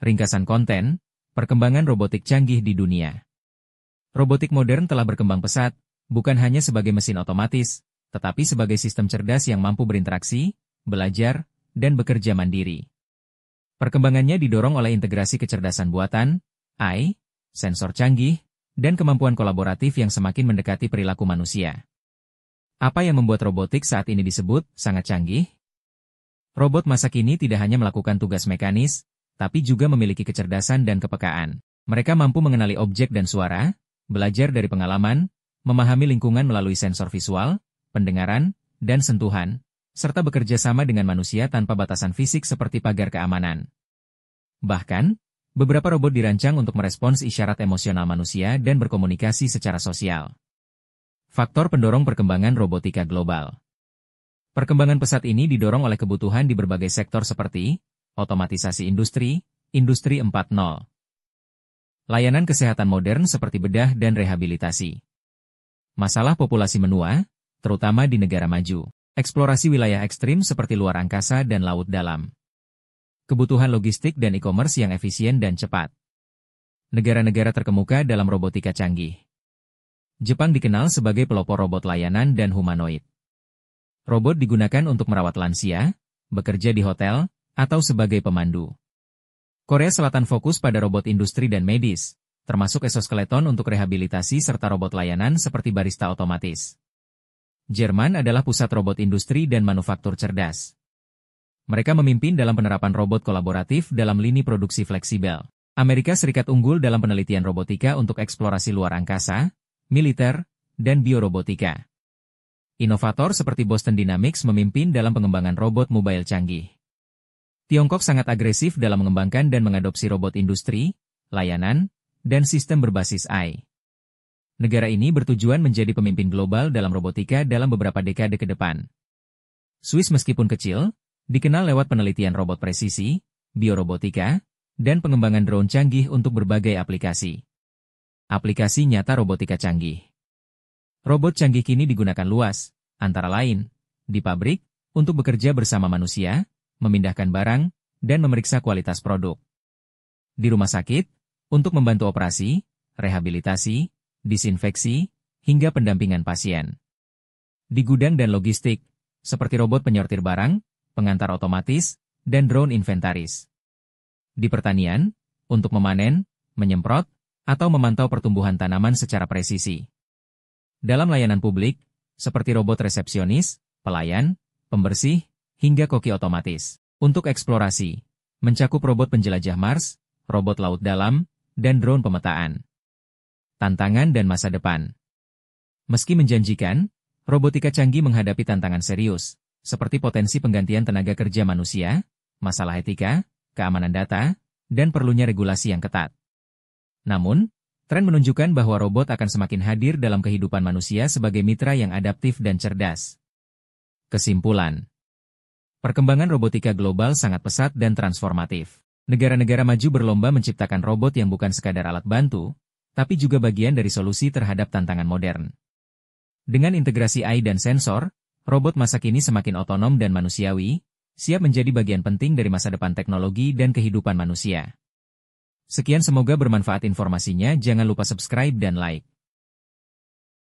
Ringkasan konten, perkembangan robotik canggih di dunia. Robotik modern telah berkembang pesat, bukan hanya sebagai mesin otomatis, tetapi sebagai sistem cerdas yang mampu berinteraksi, belajar, dan bekerja mandiri. Perkembangannya didorong oleh integrasi kecerdasan buatan, AI, sensor canggih, dan kemampuan kolaboratif yang semakin mendekati perilaku manusia. Apa yang membuat robotik saat ini disebut sangat canggih? Robot masa kini tidak hanya melakukan tugas mekanis, tapi juga memiliki kecerdasan dan kepekaan. Mereka mampu mengenali objek dan suara, belajar dari pengalaman, memahami lingkungan melalui sensor visual, pendengaran, dan sentuhan, serta bekerja sama dengan manusia tanpa batasan fisik seperti pagar keamanan. Bahkan, beberapa robot dirancang untuk merespons isyarat emosional manusia dan berkomunikasi secara sosial. Faktor pendorong perkembangan robotika global. Perkembangan pesat ini didorong oleh kebutuhan di berbagai sektor seperti otomatisasi industri, Industri 4.0, layanan kesehatan modern seperti bedah dan rehabilitasi, masalah populasi menua, terutama di negara maju, eksplorasi wilayah ekstrim seperti luar angkasa dan laut dalam, kebutuhan logistik dan e-commerce yang efisien dan cepat. Negara-negara terkemuka dalam robotika canggih. Jepang dikenal sebagai pelopor robot layanan dan humanoid. Robot digunakan untuk merawat lansia, bekerja di hotel, atau sebagai pemandu. Korea Selatan fokus pada robot industri dan medis, termasuk exoskeleton untuk rehabilitasi serta robot layanan seperti barista otomatis. Jerman adalah pusat robot industri dan manufaktur cerdas. Mereka memimpin dalam penerapan robot kolaboratif dalam lini produksi fleksibel. Amerika Serikat unggul dalam penelitian robotika untuk eksplorasi luar angkasa, militer, dan biorobotika. Inovator seperti Boston Dynamics memimpin dalam pengembangan robot mobile canggih. Tiongkok sangat agresif dalam mengembangkan dan mengadopsi robot industri, layanan, dan sistem berbasis AI. Negara ini bertujuan menjadi pemimpin global dalam robotika dalam beberapa dekade ke depan. Swiss meskipun kecil, dikenal lewat penelitian robot presisi, biorobotika, dan pengembangan drone canggih untuk berbagai aplikasi. Aplikasi nyata robotika canggih. Robot canggih kini digunakan luas, antara lain, di pabrik, untuk bekerja bersama manusia, memindahkan barang, dan memeriksa kualitas produk. Di rumah sakit, untuk membantu operasi, rehabilitasi, disinfeksi, hingga pendampingan pasien. Di gudang dan logistik, seperti robot penyortir barang, pengantar otomatis, dan drone inventaris. Di pertanian, untuk memanen, menyemprot, atau memantau pertumbuhan tanaman secara presisi. Dalam layanan publik, seperti robot resepsionis, pelayan, pembersih, hingga koki otomatis. Untuk eksplorasi, mencakup robot penjelajah Mars, robot laut dalam, dan drone pemetaan. Tantangan dan masa depan. Meski menjanjikan, robotika canggih menghadapi tantangan serius, seperti potensi penggantian tenaga kerja manusia, masalah etika, keamanan data, dan perlunya regulasi yang ketat. Namun, tren menunjukkan bahwa robot akan semakin hadir dalam kehidupan manusia sebagai mitra yang adaptif dan cerdas. Kesimpulan. Perkembangan robotika global sangat pesat dan transformatif. Negara-negara maju berlomba menciptakan robot yang bukan sekadar alat bantu, tapi juga bagian dari solusi terhadap tantangan modern. Dengan integrasi AI dan sensor, robot masa kini semakin otonom dan manusiawi, siap menjadi bagian penting dari masa depan teknologi dan kehidupan manusia. Sekian, semoga bermanfaat informasinya. Jangan lupa subscribe dan like.